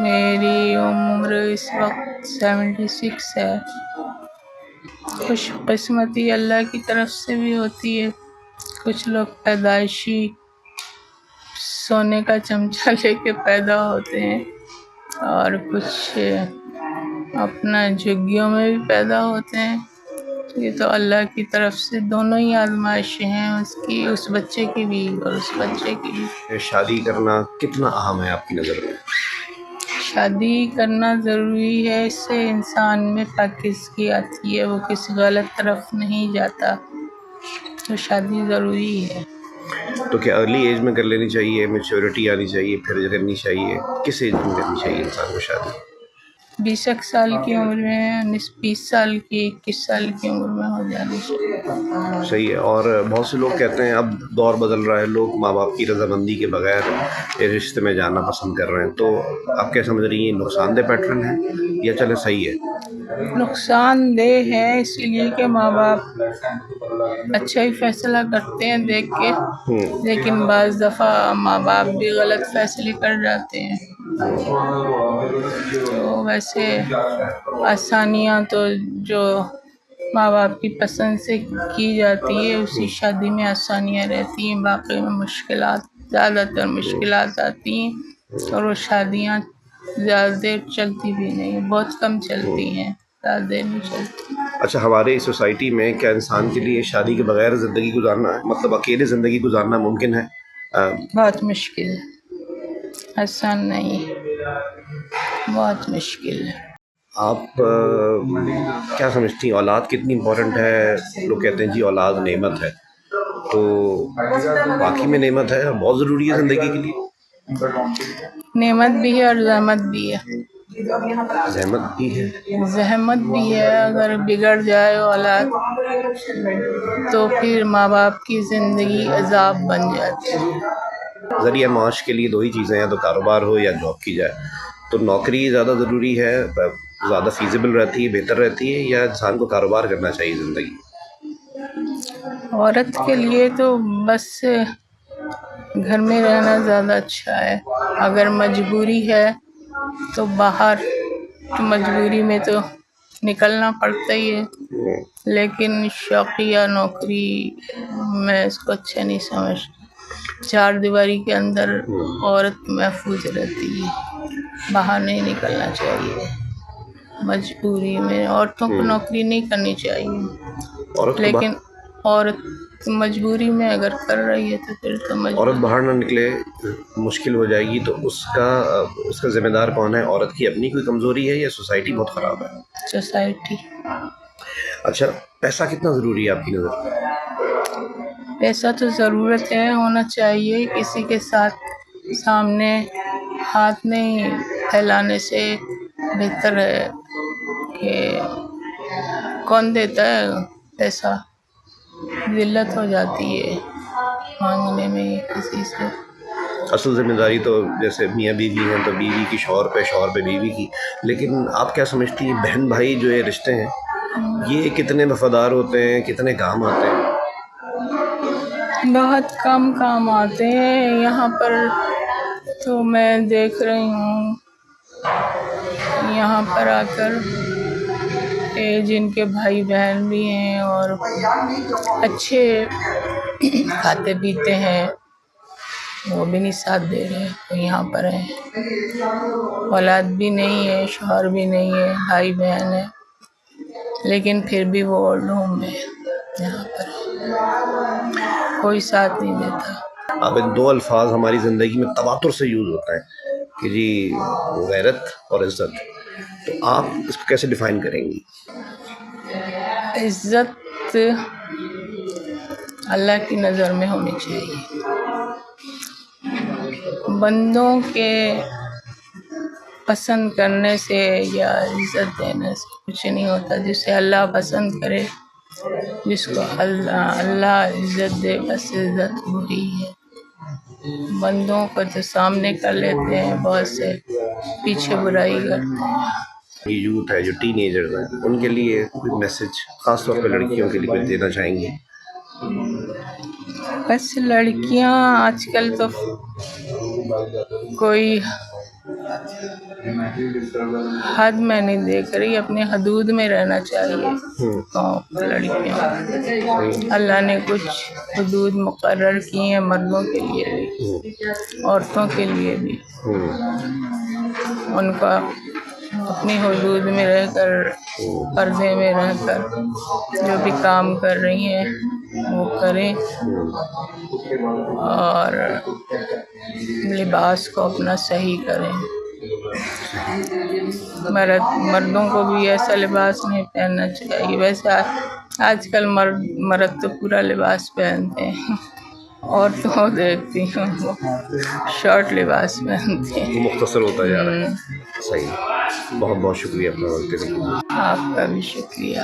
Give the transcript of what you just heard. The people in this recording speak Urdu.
میری عمر اس وقت 76 ہے۔ خوش قسمتی اللہ کی طرف سے بھی ہوتی ہے، کچھ لوگ پیدائشی سونے کا چمچہ لے کے پیدا ہوتے ہیں اور کچھ اپنا جھگیوں میں بھی پیدا ہوتے ہیں۔ یہ تو اللہ کی طرف سے دونوں ہی آزمائشیں ہیں، اس بچے کی بھی اور اس بچے کی بھی۔ شادی کرنا کتنا اہم ہے آپ کی نظر میں؟ شادی کرنا ضروری ہے، اس سے انسان میں پاکیزگی آتی ہے، وہ کسی غلط طرف نہیں جاتا، تو شادی ضروری ہے۔ تو کیا ارلی ایج میں کر لینی چاہیے، میچورٹی آنی چاہیے پھر کرنی چاہیے؟ کس ایج میں کرنی چاہیے انسان کو شادی؟ 20 سال کی عمر میں، 20 سال کی، 21 سال کی عمر میں ہو جانی چاہیے۔ صحیح ہے۔ اور بہت سے لوگ کہتے ہیں اب دور بدل رہا ہے، لوگ ماں باپ کی رضامندی کے بغیر رشتے میں جانا پسند کر رہے ہیں، تو آپ کیا سمجھ رہی ہیں، نقصان دہ پیٹرن ہے یا چلے صحیح ہے؟ نقصان دہ ہے، اسی لیے کہ ماں باپ اچھا ہی فیصلہ کرتے ہیں دیکھ کے، لیکن بعض دفعہ ماں باپ بھی غلط فیصلے کر جاتے ہیں۔ تو ویسے آسانیاں تو جو ماں باپ کی پسند سے کی جاتی ہے اسی شادی میں آسانیاں رہتی ہیں، باقی میں مشکلات، زیادہ تر مشکلات آتی ہیں، اور وہ شادیاں زیادہ دیر چلتی بھی نہیں، بہت کم چلتی ہیں، زیادہ دیر نہیں چلتی۔ اچھا، ہمارے سوسائٹی میں کیا انسان کے لیے شادی کے بغیر زندگی گزارنا، مطلب اکیلے زندگی گزارنا ممکن ہے؟ بہت مشکل ہے، آسان نہیں، بہت مشکل ہے۔ آپ کیا سمجھتی ہیں اولاد کتنی امپورٹنٹ ہے؟ لوگ کہتے ہیں جی اولاد نعمت ہے، تو واقعی میں نعمت ہے اور بہت ضروری ہے زندگی کے لیے؟ نعمت بھی ہے اور زحمت بھی ہے۔ زحمت بھی ہے؟ زحمت بھی ہے، اگر بگڑ جائے اولاد تو پھر ماں باپ کی زندگی عذاب بن جاتی ہے۔ ذریعہ معاش کے لیے دو ہی چیزیں ہیں، یا تو کاروبار ہو یا جاب کی جائے، تو نوکری زیادہ ضروری ہے، زیادہ فیزیبل رہتی ہے، بہتر رہتی ہے، یا انسان کو کاروبار کرنا چاہیے زندگی؟ عورت کے لیے تو بس گھر میں رہنا زیادہ اچھا ہے، اگر مجبوری ہے تو باہر، تو مجبوری میں تو نکلنا پڑتا ہی ہے، لیکن شوقیہ نوکری میں اس کو اچھا نہیں سمجھتی۔ 4 دیواری کے اندر عورت محفوظ رہتی ہے، باہر نہیں نکلنا چاہیے، مجبوری میں عورتوں کو نوکری نہیں کرنی چاہیے، لیکن عورت مجبوری میں اگر کر رہی ہے تو پھر تو عورت باہر نہ نکلے، مشکل ہو جائے گی، تو اس کا ذمہ دار کون ہے؟ عورت کی اپنی کوئی کمزوری ہے یا سوسائٹی بہت خراب ہے؟ سوسائٹی۔ اچھا، پیسہ کتنا ضروری ہے آپ کی نظر میں؟ پیسہ تو ضرورت ہے، ہونا چاہیے، کسی کے ساتھ سامنے ہاتھ نہیں پھیلانے سے بہتر ہے کہ کون دیتا ہے پیسہ، ذلت ہو جاتی ہے مانگنے میں کسی سے۔ اصل ذمہ داری تو جیسے میاں بیوی ہیں تو بیوی کی شوہر پہ بیوی کی، لیکن آپ کیا سمجھتی ہیں بہن بھائی جو یہ رشتے ہیں یہ کتنے وفادار ہوتے ہیں، کتنے کام آتے ہیں؟ بہت کم کام آتے ہیں، یہاں پر تو میں دیکھ رہی ہوں یہاں پر آ کر جن کے بھائی بہن بھی ہیں اور اچھے کھاتے پیتے ہیں، وہ بھی نہیں ساتھ دے رہے، وہ یہاں پر ہیں، اولاد بھی نہیں ہے، شوہر بھی نہیں ہے، بھائی بہن ہے، لیکن پھر بھی وہ اولڈ ہوم میں یہاں پر کوئی ساتھ نہیں دیتا۔ اب ان دو الفاظ ہماری زندگی میں تواتر سے یوز ہوتا ہے کہ جی غیرت اور عزت، تو آپ اس کو کیسے ڈیفائن کریں گی؟ عزت اللہ کی نظر میں ہونی چاہیے، بندوں کے پسند کرنے سے یا عزت دینے سے کچھ نہیں ہوتا، جسے اللہ پسند کرے، جس کو اللہ عزت دے، بس عزت وہی ہے۔ بندوں کو تو سامنے کر لیتے ہیں، بہت سے پیچھے برائی کرتے ہیں۔ یہ یوتھ ہے جو ٹین ایجرز ہیں، ان کے لیے کوئی میسج خاص طور پہ لڑکیوں کے لیے کوئی دینا چاہیں گے؟ بس لڑکیاں آج کل تو کوئی حد میں نہیں دیکھ رہی، اپنے حدود میں رہنا چاہیے لڑکیوں۔ اللہ نے کچھ حدود مقرر کی ہیں مردوں کے لیے بھی، عورتوں کے لیے بھی، ان کا اپنی حدود میں رہ کر، پردے میں رہ کر جو بھی کام کر رہی ہیں وہ کریں، اور لباس کو اپنا صحیح کریں۔ مردوں کو بھی ایسا لباس نہیں پہننا چاہیے، ویسے آج کل مرد تو پورا لباس پہنتے ہیں، عورتوں کو دیکھتی ہوں وہ شارٹ لباس پہنتے ہیں، مختصر ہوتا جا رہا ہے۔ صحیح، بہت بہت شکریہ اپنا وقت دینے کے لیے۔ آپ کا بھی شکریہ۔